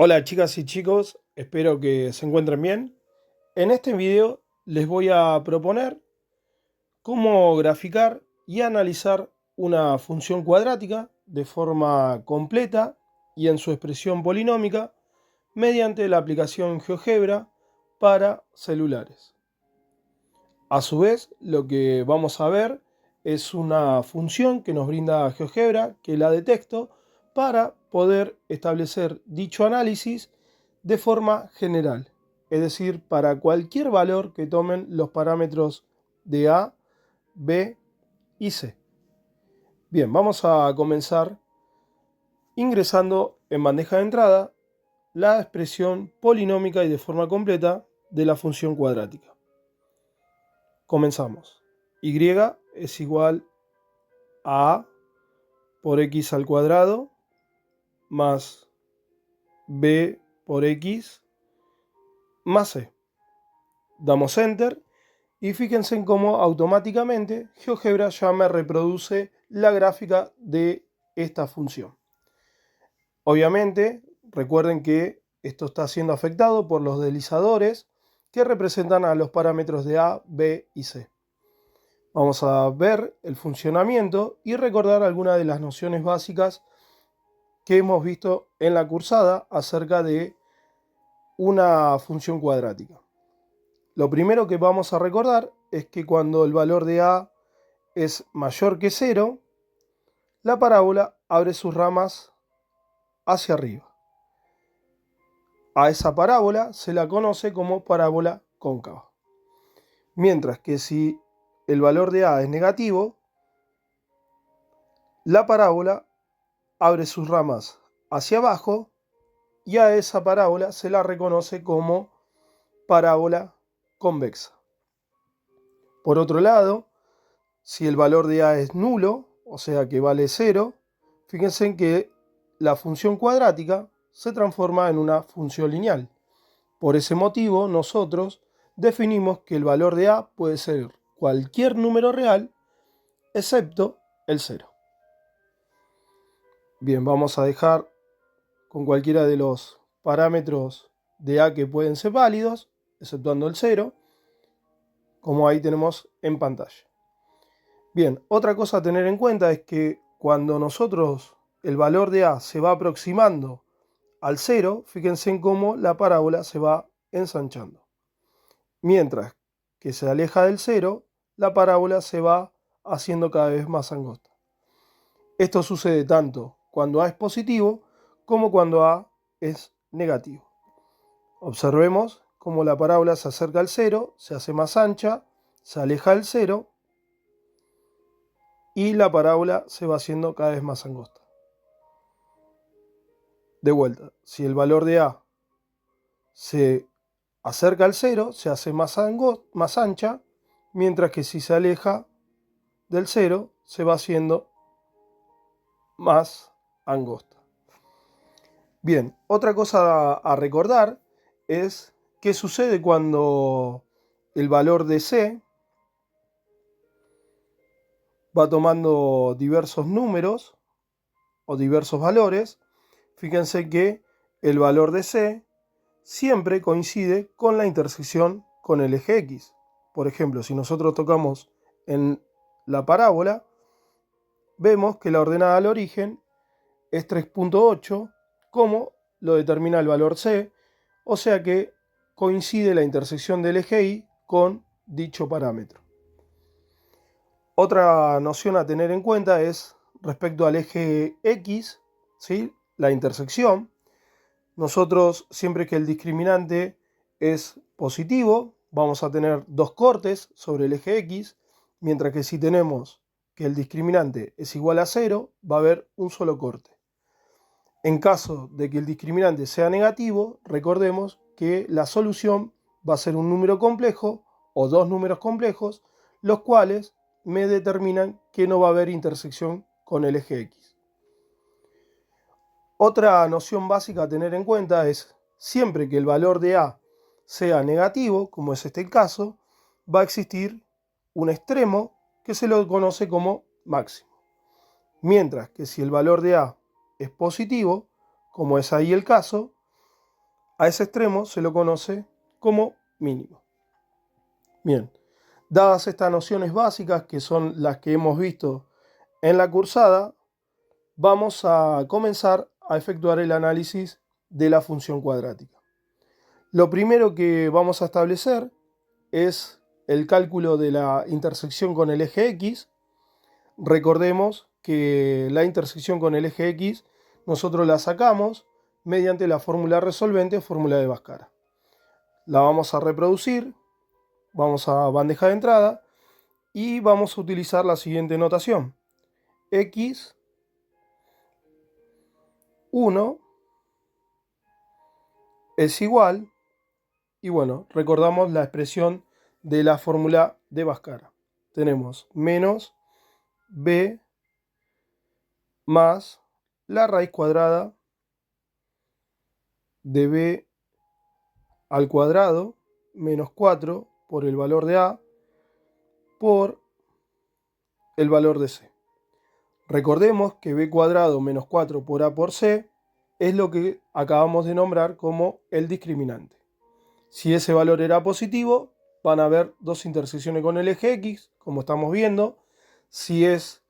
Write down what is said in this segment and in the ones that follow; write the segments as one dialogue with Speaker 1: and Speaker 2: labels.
Speaker 1: Hola chicas y chicos, espero que se encuentren bien. En este video les voy a proponer cómo graficar y analizar una función cuadrática de forma completa y en su expresión polinómica mediante la aplicación GeoGebra para celulares. A su vez, lo que vamos a ver es una función que nos brinda GeoGebra, que la de texto, para poder establecer dicho análisis de forma general, es decir, para cualquier valor que tomen los parámetros de A, B y C. Bien, vamos a comenzar ingresando en bandeja de entrada la expresión polinómica y de forma completa de la función cuadrática. Comenzamos. Y es igual a por x al cuadrado más b por x más c. Damos enter y fíjense en cómo automáticamente GeoGebra ya me reproduce la gráfica de esta función. Obviamente, recuerden que esto está siendo afectado por los deslizadores que representan a los parámetros de A, B y C. Vamos a ver el funcionamiento y recordar algunas de las nociones básicas que hemos visto en la cursada acerca de una función cuadrática. Lo primero que vamos a recordar es que cuando el valor de A es mayor que 0, la parábola abre sus ramas hacia arriba. A esa parábola se la conoce como parábola cóncava. Mientras que si el valor de A es negativo, la parábola abre sus ramas hacia abajo y a esa parábola se la reconoce como parábola convexa. Por otro lado, si el valor de A es nulo, o sea que vale 0, fíjense en que la función cuadrática se transforma en una función lineal. Por ese motivo, nosotros definimos que el valor de A puede ser cualquier número real, excepto el 0. Bien, vamos a dejar con cualquiera de los parámetros de A que pueden ser válidos, exceptuando el 0, como ahí tenemos en pantalla. Bien, otra cosa a tener en cuenta es que cuando nosotros el valor de A se va aproximando al 0, fíjense en cómo la parábola se va ensanchando. Mientras que se aleja del 0, la parábola se va haciendo cada vez más angosta. Esto sucede tanto cuando A es positivo como cuando A es negativo. Observemos cómo la parábola se acerca al 0, se hace más ancha, se aleja del 0 y la parábola se va haciendo cada vez más angosta. De vuelta, si el valor de A se acerca al 0, se hace más ancha, mientras que si se aleja del 0, se va haciendo más angosta. Bien, otra cosa a recordar es qué sucede cuando el valor de C va tomando diversos números o diversos valores. Fíjense que el valor de C siempre coincide con la intersección con el eje X. Por ejemplo, si nosotros tocamos en la parábola, vemos que la ordenada al origen es 3.8, como lo determina el valor C, o sea que coincide la intersección del eje Y con dicho parámetro. Otra noción a tener en cuenta es respecto al eje X, ¿sí? La intersección. Nosotros, siempre que el discriminante es positivo, vamos a tener dos cortes sobre el eje X, mientras que si tenemos que el discriminante es igual a 0, va a haber un solo corte. En caso de que el discriminante sea negativo, recordemos que la solución va a ser un número complejo o dos números complejos, los cuales me determinan que no va a haber intersección con el eje X. Otra noción básica a tener en cuenta es siempre que el valor de A sea negativo, como es este el caso, va a existir un extremo que se lo conoce como máximo. Mientras que si el valor de A es positivo, como es ahí el caso, A ese extremo se lo conoce como mínimo. Bien, dadas estas nociones básicas, que son las que hemos visto en la cursada, vamos a comenzar a efectuar el análisis de la función cuadrática. Lo primero que vamos a establecer es el cálculo de la intersección con el eje X. Recordemos que la intersección con el eje X nosotros la sacamos mediante la fórmula resolvente o fórmula de Bhaskara. La vamos a reproducir, vamos a bandeja de entrada y vamos a utilizar la siguiente notación. X 1 es igual, y bueno, recordamos la expresión de la fórmula de Bhaskara. Tenemos menos b más la raíz cuadrada de b al cuadrado menos 4 por el valor de a por el valor de c. Recordemos que b cuadrado menos 4 por a por c es lo que acabamos de nombrar como el discriminante. Si ese valor era positivo, van a haber dos intersecciones con el eje X, como estamos viendo. Si es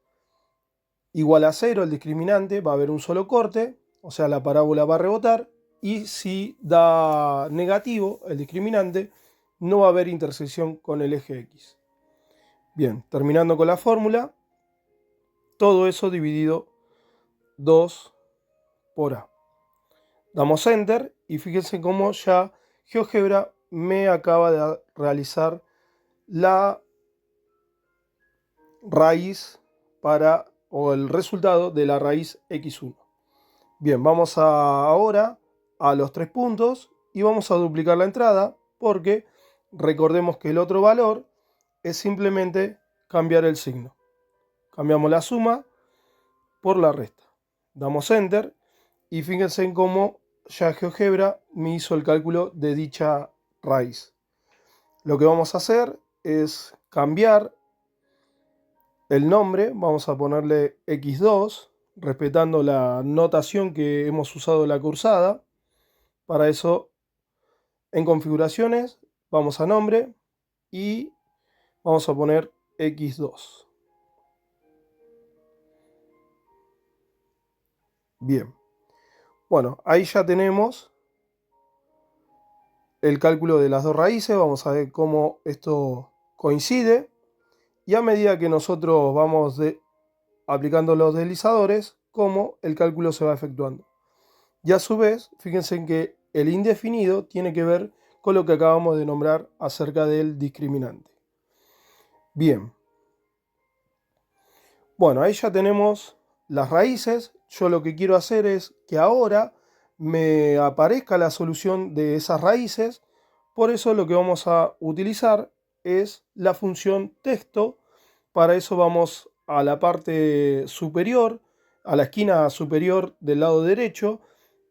Speaker 1: igual a 0 el discriminante, va a haber un solo corte, o sea, la parábola va a rebotar. Y si da negativo el discriminante, no va a haber intersección con el eje X. Bien, terminando con la fórmula, todo eso dividido 2 por a. Damos Enter y fíjense cómo ya GeoGebra me acaba de realizar la raíz o el resultado de la raíz x1. Bien, vamos ahora a los 3 puntos y vamos a duplicar la entrada porque recordemos que el otro valor es simplemente cambiar el signo. Cambiamos la suma por la resta. Damos Enter y fíjense en cómo ya GeoGebra me hizo el cálculo de dicha raíz. Lo que vamos a hacer es cambiar el nombre, vamos a ponerle x2, respetando la notación que hemos usado en la cursada. Para eso, en configuraciones, vamos a nombre y vamos a poner x2. Bien. Bueno, ahí ya tenemos el cálculo de las dos raíces. Vamos a ver cómo esto coincide. Y a medida que nosotros vamos aplicando los deslizadores, cómo el cálculo se va efectuando. Y a su vez, fíjense en que el indefinido tiene que ver con lo que acabamos de nombrar acerca del discriminante. Bien. Bueno, ahí ya tenemos las raíces. Yo lo que quiero hacer es que ahora me aparezca la solución de esas raíces. Por eso lo que vamos a utilizar es la función texto. Para eso vamos a la parte superior, a la esquina superior del lado derecho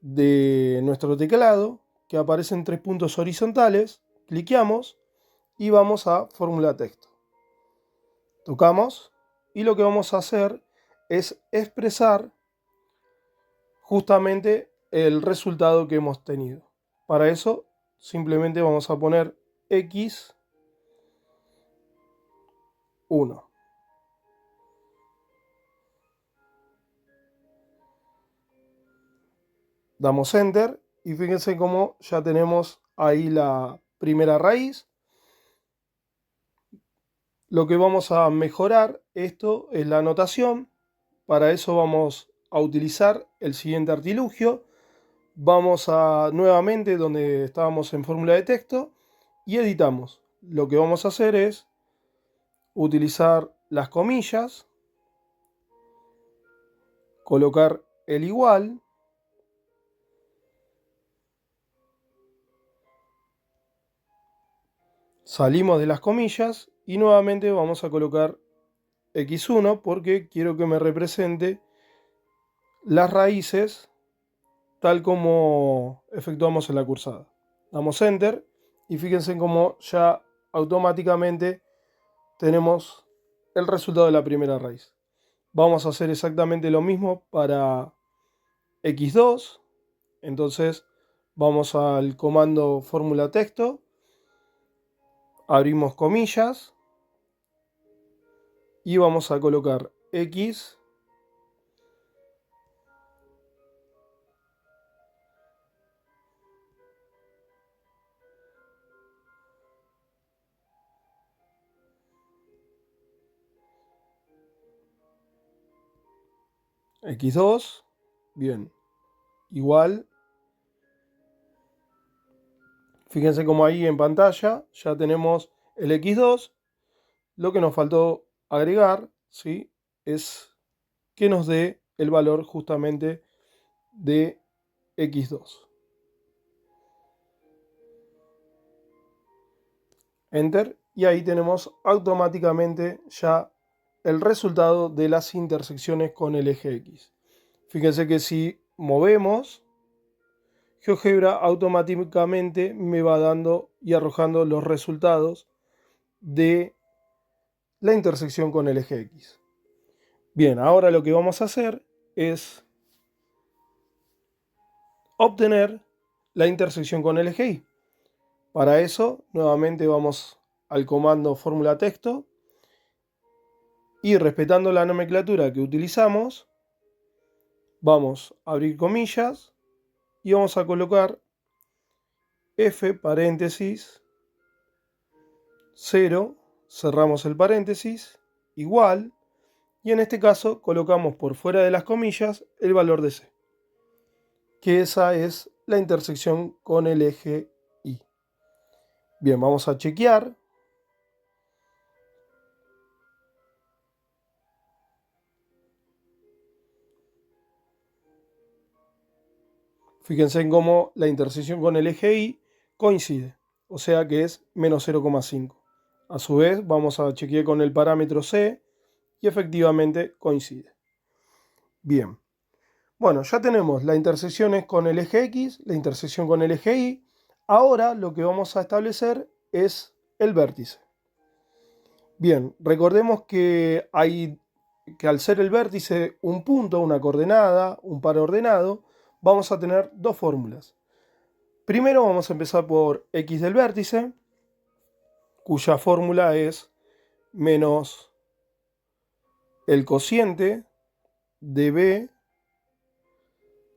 Speaker 1: de nuestro teclado, que aparecen 3 puntos horizontales. Cliqueamos y vamos a fórmula texto. Tocamos y lo que vamos a hacer es expresar justamente el resultado que hemos tenido. Para eso simplemente vamos a poner x1. Damos Enter y fíjense cómo ya tenemos ahí la primera raíz. Lo que vamos a mejorar esto es la notación. Para eso vamos a utilizar el siguiente artilugio. Vamos a nuevamente donde estábamos en fórmula de texto y editamos. Lo que vamos a hacer es utilizar las comillas, colocar el igual, salimos de las comillas y nuevamente vamos a colocar x1 porque quiero que me represente las raíces tal como efectuamos en la cursada. Damos Enter y fíjense cómo ya automáticamente tenemos el resultado de la primera raíz. Vamos a hacer exactamente lo mismo para x2. Entonces Vamos al comando fórmula texto, abrimos comillas y vamos a colocar x x2, bien, igual. Fíjense como ahí en pantalla ya tenemos el x2. Lo que nos faltó agregar, ¿sí?, es que nos dé el valor justamente de x2. Enter, y ahí tenemos automáticamente ya el resultado de las intersecciones con el eje X. Fíjense que si movemos, GeoGebra automáticamente me va dando y arrojando los resultados de la intersección con el eje X. Bien, ahora lo que vamos a hacer es obtener la intersección con el eje Y. Para eso, nuevamente vamos al comando fórmula texto y, respetando la nomenclatura que utilizamos, vamos a abrir comillas y vamos a colocar f paréntesis 0, cerramos el paréntesis, igual, y en este caso colocamos por fuera de las comillas el valor de c, que esa es la intersección con el eje Y. Bien, vamos a chequear. Fíjense en cómo la intersección con el eje Y coincide, o sea que es menos 0,5. A su vez vamos a chequear con el parámetro c y efectivamente coincide. Bien, bueno, ya tenemos la intersección con el eje X, la intersección con el eje Y. Ahora lo que vamos a establecer es el vértice. Bien, recordemos que al ser el vértice un punto, una coordenada, un par ordenado, vamos a tener dos fórmulas. Primero vamos a empezar por x del vértice, cuya fórmula es menos el cociente de b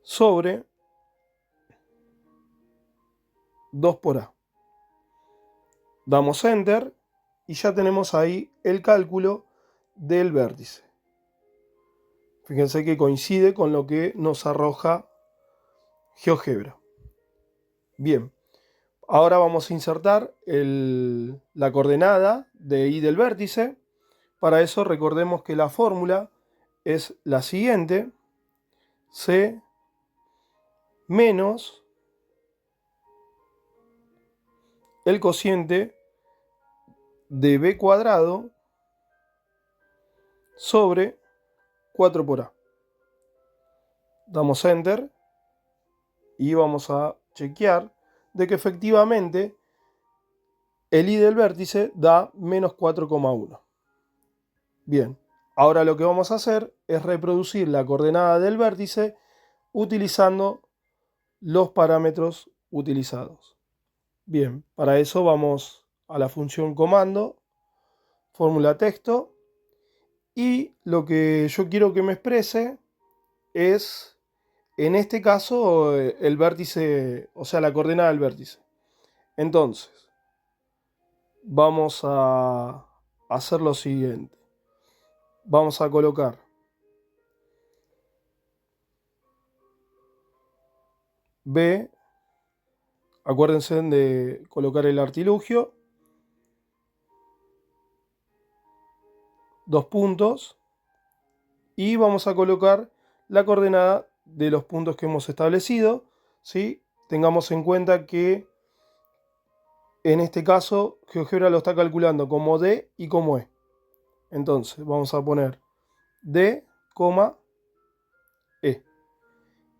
Speaker 1: sobre 2 por a. Damos enter y ya tenemos ahí el cálculo del vértice. Fíjense que coincide con lo que nos arroja GeoGebra. Bien, ahora vamos a insertar la coordenada de y del vértice. Para eso recordemos que la fórmula es la siguiente: c menos el cociente de b cuadrado sobre 4 por a. Damos enter y vamos a chequear de que efectivamente el y del vértice da menos 4,1. Bien, ahora lo que vamos a hacer es reproducir la coordenada del vértice utilizando los parámetros utilizados. Bien, para eso vamos a la función comando, fórmula texto, y lo que yo quiero que me exprese es, en este caso, el vértice, o sea, la coordenada del vértice. Entonces, vamos a hacer lo siguiente. Vamos a colocar b, acuérdense de colocar el artilugio, dos puntos, y vamos a colocar la coordenada de los puntos que hemos establecido, ¿sí? Tengamos en cuenta que en este caso GeoGebra lo está calculando como D y como E. Entonces vamos a poner D, E.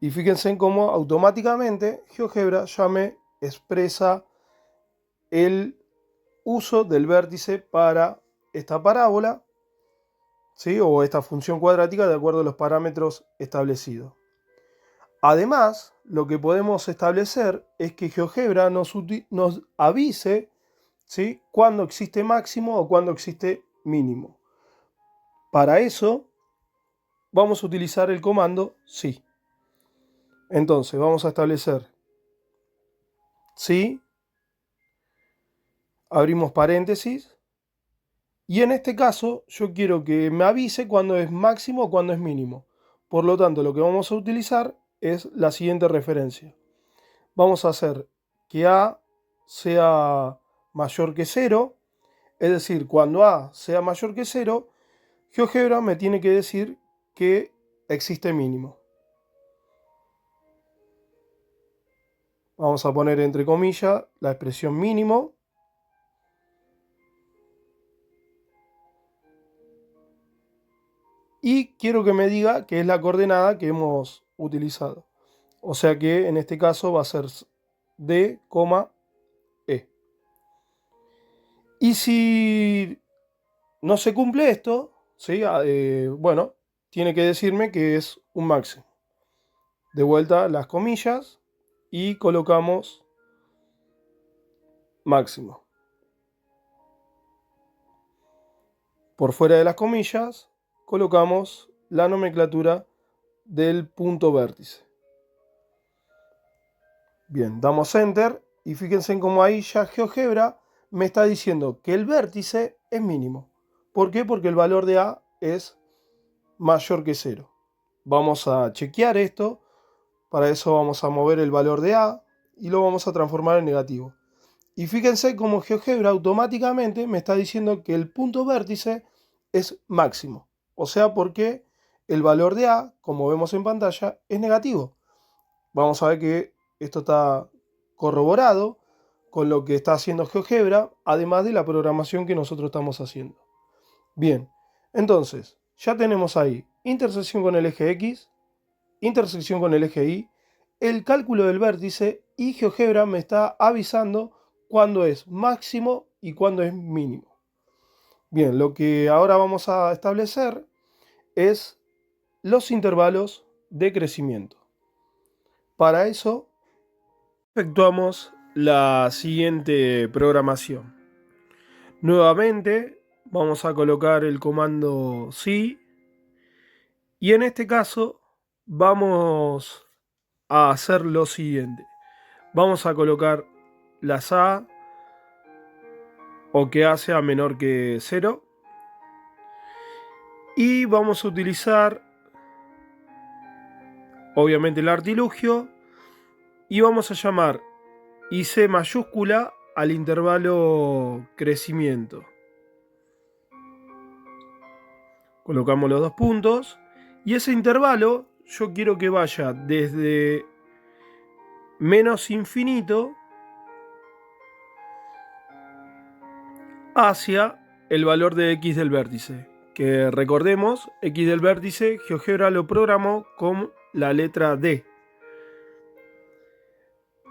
Speaker 1: Y fíjense en cómo automáticamente GeoGebra ya me expresa el uso del vértice para esta parábola, ¿sí?, o esta función cuadrática de acuerdo a los parámetros establecidos. Además, lo que podemos establecer es que GeoGebra nos avise, ¿sí?, cuando existe máximo o cuando existe mínimo. Para eso vamos a utilizar el comando si. Entonces vamos a establecer si, abrimos paréntesis, y en este caso yo quiero que me avise cuando es máximo o cuando es mínimo. Por lo tanto, lo que vamos a utilizar es la siguiente referencia. Vamos a hacer que A sea mayor que 0, es decir, cuando A sea mayor que 0, GeoGebra me tiene que decir que existe mínimo. Vamos a poner entre comillas la expresión mínimo. Y quiero que me diga que es la coordenada que hemos utilizado. O sea que en este caso va a ser D, E. Y si no se cumple esto, ¿sí? Bueno, tiene que decirme que es un máximo. De vuelta las comillas y colocamos máximo. Por fuera de las comillas colocamos la nomenclatura del punto vértice. Bien, damos Enter y fíjense en cómo ahí ya GeoGebra me está diciendo que el vértice es mínimo. ¿Por qué? Porque el valor de A es mayor que 0. Vamos a chequear esto. Para eso vamos a mover el valor de A y lo vamos a transformar en negativo. Y fíjense cómo GeoGebra automáticamente me está diciendo que el punto vértice es máximo. O sea, porque el valor de A, como vemos en pantalla, es negativo. Vamos a ver que esto está corroborado con lo que está haciendo GeoGebra, además de la programación que nosotros estamos haciendo. Bien, entonces, ya tenemos ahí intersección con el eje X, intersección con el eje Y, el cálculo del vértice, y GeoGebra me está avisando cuándo es máximo y cuándo es mínimo. Bien, lo que ahora vamos a establecer es los intervalos de crecimiento. Para eso efectuamos la siguiente programación. Nuevamente vamos a colocar el comando si y en este caso vamos a hacer lo siguiente. Vamos a colocar las A o que A sea menor que 0 y vamos a utilizar obviamente el artilugio y vamos a llamar IC mayúscula al intervalo crecimiento. Colocamos los dos puntos y ese intervalo yo quiero que vaya desde menos infinito hacia el valor de X del vértice. Que recordemos, X del vértice GeoGebra lo programó con la letra D.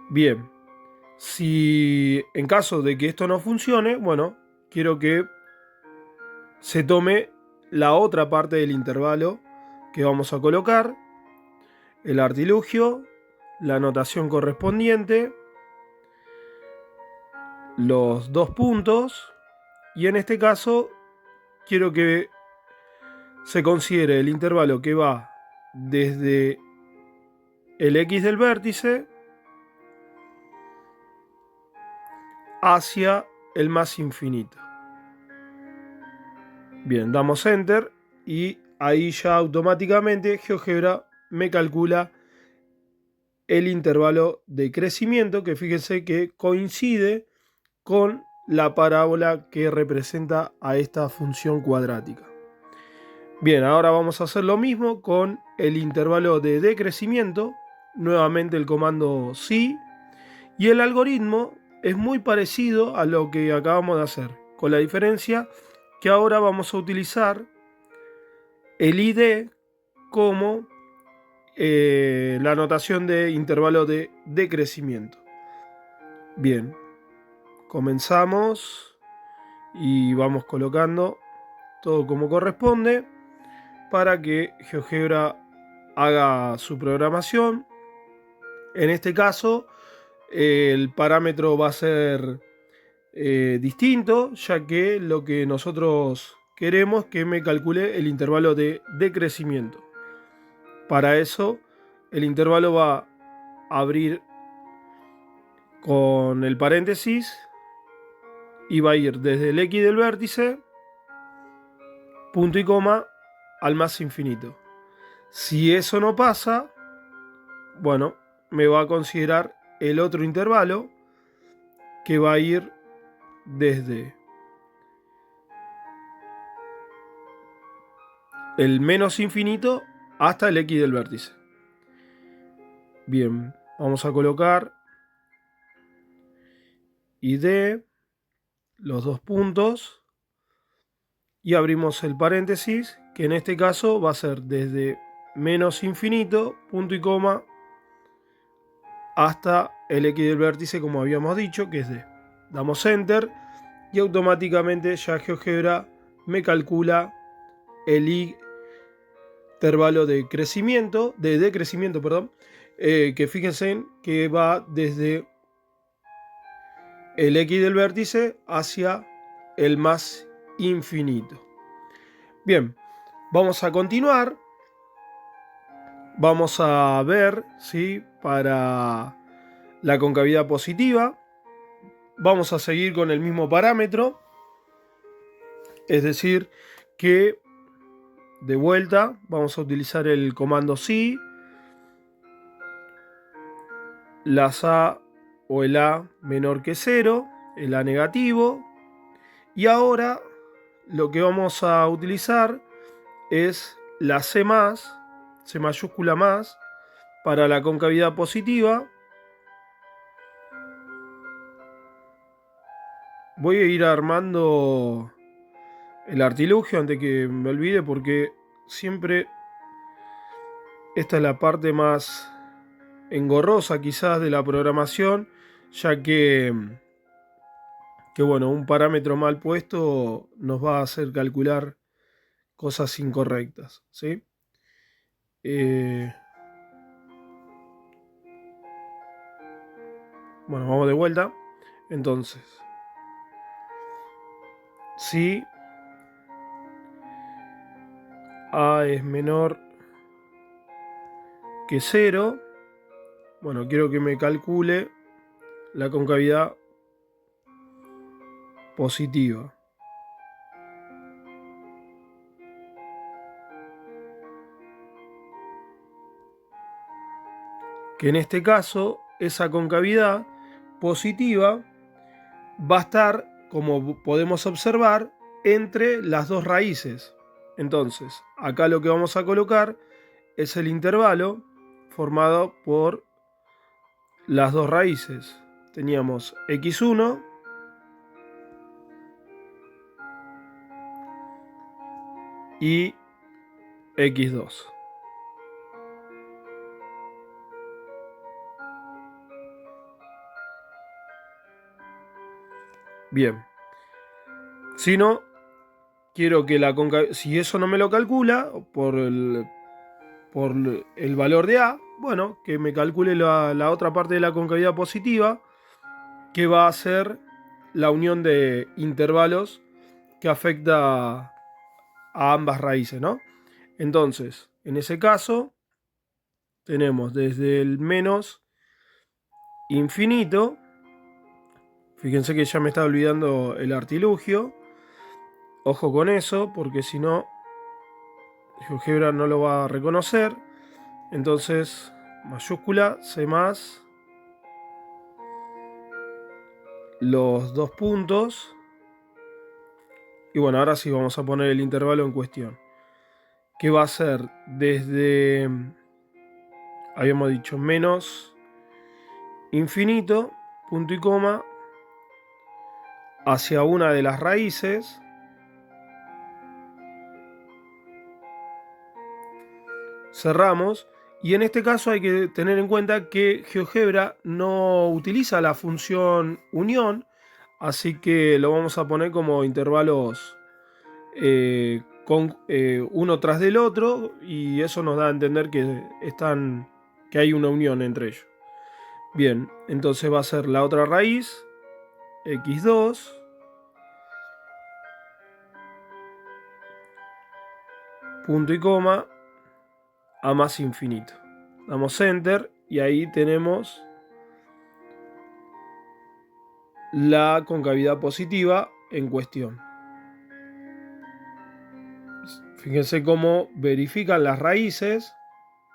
Speaker 1: Bien, si en caso de que esto no funcione, bueno, quiero que se tome la otra parte del intervalo que vamos a colocar, el artilugio, la notación correspondiente, los dos puntos, y en este caso quiero que se considere el intervalo que va desde el X del vértice hacia el más infinito. Bien, damos Enter y ahí ya automáticamente GeoGebra me calcula el intervalo de crecimiento, que fíjense que coincide con la parábola que representa a esta función cuadrática. Bien, ahora vamos a hacer lo mismo con el intervalo de decrecimiento, nuevamente el comando si, y el algoritmo es muy parecido a lo que acabamos de hacer, con la diferencia que ahora vamos a utilizar el ID como la notación de intervalo de decrecimiento. Bien, comenzamos y vamos colocando todo como corresponde para que GeoGebra haga su programación. En este caso, el parámetro va a ser distinto, ya que lo que nosotros queremos es que me calcule el intervalo de decrecimiento. Para eso, el intervalo va a abrir con el paréntesis y va a ir desde el X del vértice, punto y coma, al más infinito. Si eso no pasa, bueno, me va a considerar el otro intervalo que va a ir desde el menos infinito hasta el X del vértice. Bien, vamos a colocar ID, los dos puntos, y abrimos el paréntesis, que en este caso va a ser desde menos infinito, punto y coma, hasta el X del vértice, como habíamos dicho, que es D. Damos Enter y automáticamente ya GeoGebra me calcula el intervalo de decrecimiento, que fíjense que va desde el X del vértice hacia el más infinito. Bien, vamos a continuar. Vamos a ver, ¿sí? Para la concavidad positiva, vamos a seguir con el mismo parámetro. Es decir, que de vuelta vamos a utilizar el comando si, las A o el A menor que 0, el A negativo. Y ahora lo que vamos a utilizar es la C mayúscula más, para la concavidad positiva. Voy a ir armando el artilugio antes que me olvide, porque siempre esta es la parte más engorrosa quizás de la programación, ya que bueno, un parámetro mal puesto nos va a hacer calcular cosas incorrectas, ¿sí? Bueno, vamos de vuelta. Entonces, si A es menor que 0, bueno, quiero que me calcule la concavidad positiva. Que en este caso, esa concavidad positiva va a estar, como podemos observar, entre las dos raíces. Entonces, acá lo que vamos a colocar es el intervalo formado por las dos raíces. Teníamos x1 y x2. Bien. Si no, quiero que si eso no me lo calcula por el valor de A, bueno, que me calcule la otra parte de la concavidad positiva, que va a ser la unión de intervalos que afecta a ambas raíces, ¿no? Entonces, en ese caso, tenemos desde el menos infinito, fíjense que ya me está olvidando el artilugio, ojo con eso, porque si no, GeoGebra no lo va a reconocer. Entonces, mayúscula, C más, los dos puntos. Y bueno, ahora sí vamos a poner el intervalo en cuestión, que va a ser desde, habíamos dicho, menos infinito, punto y coma, hacia una de las raíces. Cerramos. Y en este caso hay que tener en cuenta que GeoGebra no utiliza la función unión, así que lo vamos a poner como intervalos uno tras del otro, y eso nos da a entender que hay una unión entre ellos. Bien, entonces va a ser la otra raíz, x2, punto y coma, a más infinito. Damos Enter y ahí tenemos la concavidad positiva en cuestión. Fíjense cómo verifican las raíces,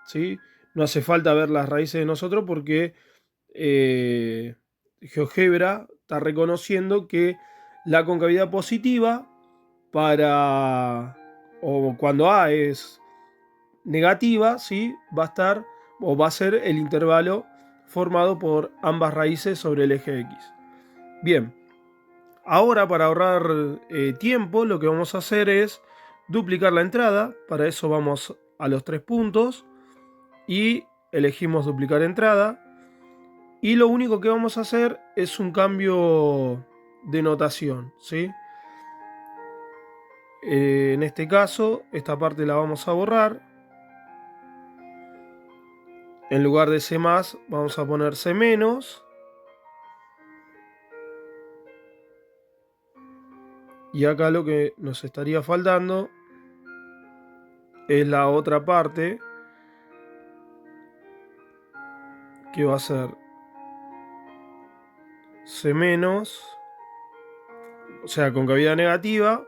Speaker 1: ¿sí? No hace falta ver las raíces de nosotros porque GeoGebra está reconociendo que la concavidad positiva o cuando A es negativa, ¿sí? Va a estar o va a ser el intervalo formado por ambas raíces sobre el eje X. Bien, ahora para ahorrar tiempo lo que vamos a hacer es duplicar la entrada. Para eso vamos a los 3 puntos y elegimos duplicar entrada. Y lo único que vamos a hacer es un cambio de notación, ¿sí? En este caso, esta parte la vamos a borrar. En lugar de C+, vamos a poner C-. Y acá lo que nos estaría faltando es la otra parte, que va a ser C-, o sea, concavidad negativa,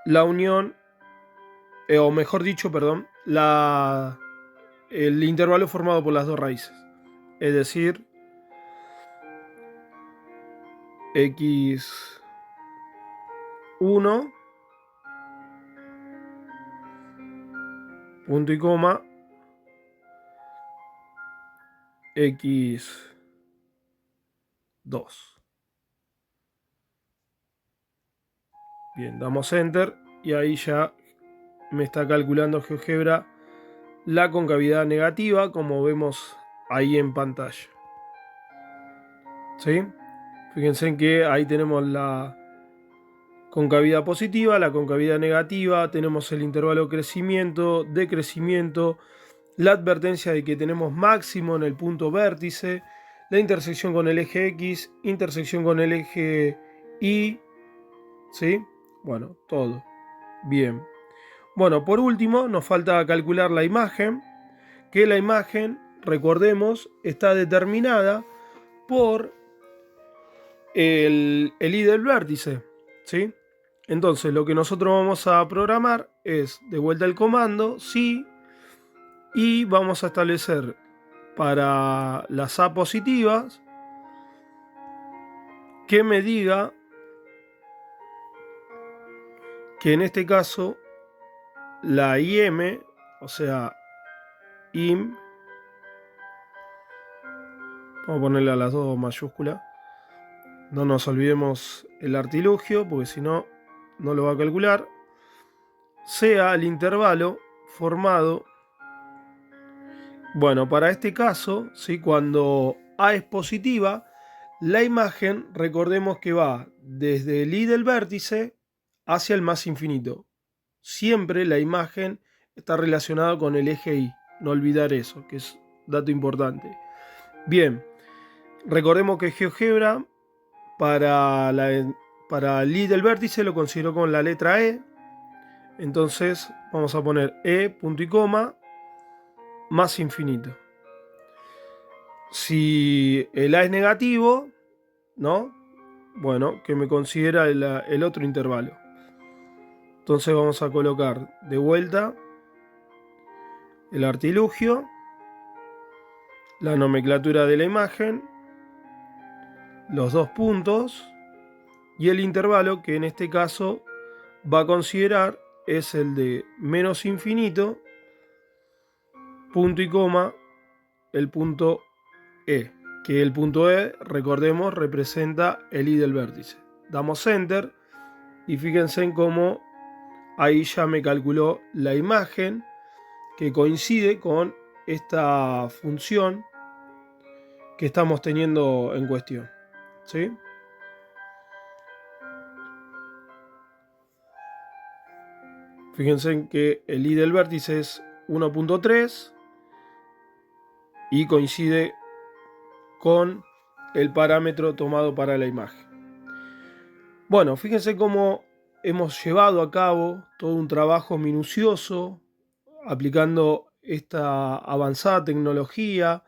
Speaker 1: la unión, o mejor dicho, perdón, el intervalo formado por las dos raíces. Es decir, x1, punto y coma, x2. Bien, damos Enter y ahí ya me está calculando GeoGebra la concavidad negativa, como vemos ahí en pantalla. ¿Sí? Fíjense en que ahí tenemos la concavidad positiva, la concavidad negativa, tenemos el intervalo crecimiento, decrecimiento, la advertencia de que tenemos máximo en el punto vértice, la intersección con el eje X, intersección con el eje Y, ¿sí? Bueno, todo. Bien. Bueno, por último, nos falta calcular la imagen, que la imagen, recordemos, está determinada por el I del vértice, ¿sí? Entonces, lo que nosotros vamos a programar es, de vuelta el comando, sí, y vamos a establecer para las A positivas que me diga que en este caso la IM, o sea, IM, vamos a ponerle a las dos mayúsculas, no nos olvidemos el artilugio porque si no, no lo va a calcular, sea el intervalo formado. Bueno, para este caso, ¿sí? Cuando A es positiva, la imagen, recordemos que va desde el I del vértice hacia el más infinito. Siempre la imagen está relacionada con el eje Y. No olvidar eso, que es dato importante. Bien, recordemos que GeoGebra para el I del vértice lo consideró con la letra E. Entonces vamos a poner E, punto y coma, más infinito. Si el A es negativo, ¿no? Bueno, que me considera el otro intervalo. Entonces vamos a colocar de vuelta el artilugio, la nomenclatura de la imagen, los dos puntos y el intervalo que en este caso va a considerar es el de menos infinito, punto y coma, el punto E, que el punto E, recordemos, representa el I del vértice. Damos Enter y fíjense en cómo ahí ya me calculó la imagen que coincide con esta función que estamos teniendo en cuestión, ¿sí? Fíjense en que el I del vértice es 1.3 y coincide con el parámetro tomado para la imagen. Bueno, fíjense cómo hemos llevado a cabo todo un trabajo minucioso aplicando esta avanzada tecnología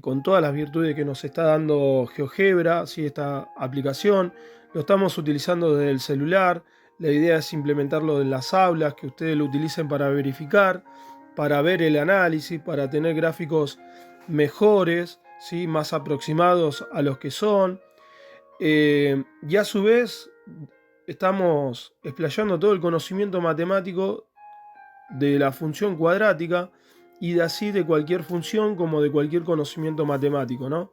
Speaker 1: con todas las virtudes que nos está dando GeoGebra, ¿sí? Esta aplicación. Lo estamos utilizando desde el celular. La idea es implementarlo en las aulas, que ustedes lo utilicen para verificar, para ver el análisis, para tener gráficos mejores, ¿sí? Más aproximados a los que son. Y a su vez estamos explayando todo el conocimiento matemático de la función cuadrática y de así de cualquier función como de cualquier conocimiento matemático, ¿no?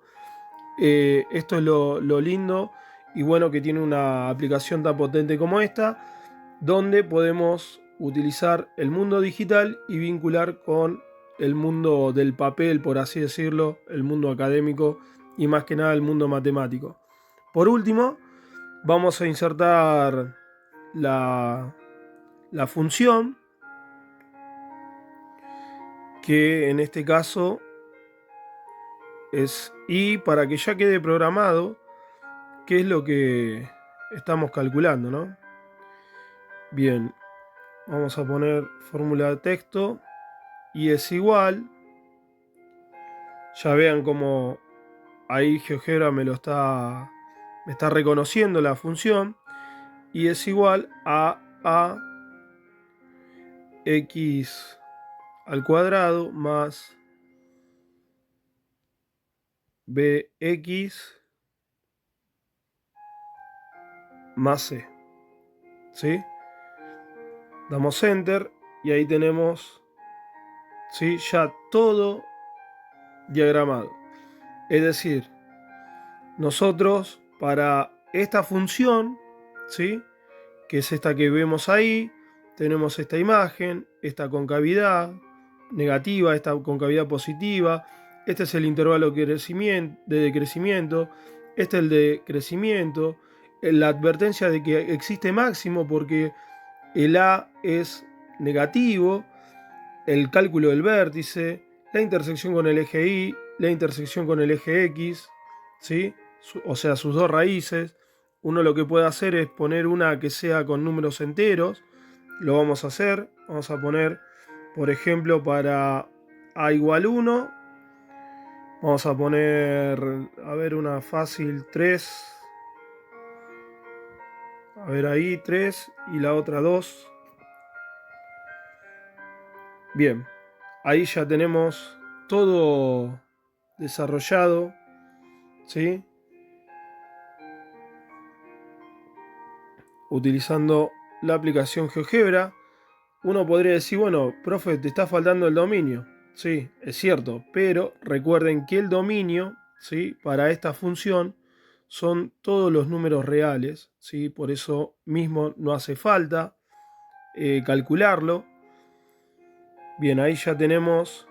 Speaker 1: Esto es lo lindo y bueno que tiene una aplicación tan potente como esta, donde podemos utilizar el mundo digital y vincular con el mundo del papel, por así decirlo, el mundo académico y más que nada el mundo matemático. Por último, vamos a insertar la función, que en este caso es y para que ya quede programado qué es lo que estamos calculando, ¿no? Bien, vamos a poner fórmula de texto y es igual. Ya vean cómo ahí GeoGebra me está reconociendo la función y es igual a x al cuadrado más bx más c, ¿sí? Damos enter y ahí tenemos, ¿sí? Ya todo diagramado. Es decir, nosotros para esta función, ¿sí? Que es esta que vemos ahí, tenemos esta imagen, esta concavidad negativa, esta concavidad positiva, este es el intervalo de decrecimiento, este es el de crecimiento, la advertencia de que existe máximo porque el A es negativo, el cálculo del vértice, la intersección con el eje Y, la intersección con el eje X, ¿sí? O sea, sus dos raíces. Uno lo que puede hacer es poner una que sea con números enteros. Lo vamos a hacer. Vamos a poner, por ejemplo, para A igual 1. Vamos a poner, a ver, una fácil 3. A ver ahí 3 y la otra 2. Bien, ahí ya tenemos todo desarrollado, ¿sí? Utilizando la aplicación GeoGebra. Uno podría decir, bueno, profe, te está faltando el dominio. Sí, es cierto, pero recuerden que el dominio, ¿sí? Para esta función son todos los números reales, ¿sí? Por eso mismo no hace falta calcularlo. Bien, ahí ya tenemos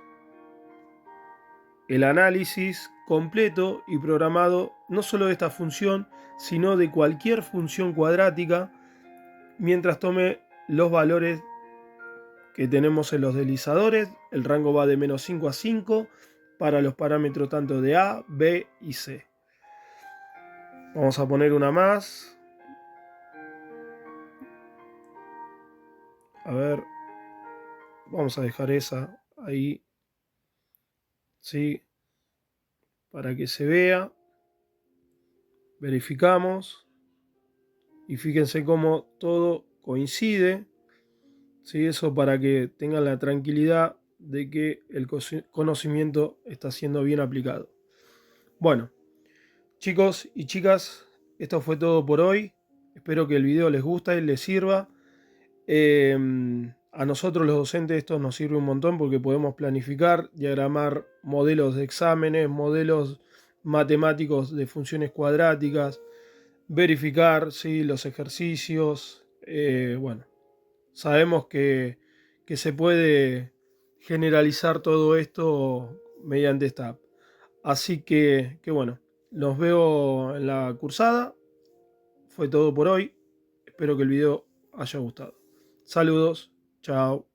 Speaker 1: el análisis completo y programado no solo de esta función, sino de cualquier función cuadrática, mientras tome los valores que tenemos en los deslizadores. El rango va de -5 a 5 para los parámetros tanto de A, B y C. Vamos a poner una más. A ver, vamos a dejar esa ahí, ¿sí? Para que se vea. Verificamos. Y fíjense cómo todo coincide, ¿sí? Eso para que tengan la tranquilidad de que el conocimiento está siendo bien aplicado. Bueno, chicos y chicas, esto fue todo por hoy. Espero que el video les guste y les sirva. A nosotros los docentes esto nos sirve un montón porque podemos planificar, diagramar modelos de exámenes, modelos matemáticos de funciones cuadráticas, verificar, ¿sí? Los ejercicios. Bueno, sabemos que se puede generalizar todo esto mediante esta app. Así que bueno, los veo en la cursada. Fue todo por hoy. Espero que el video haya gustado. Saludos. Chao.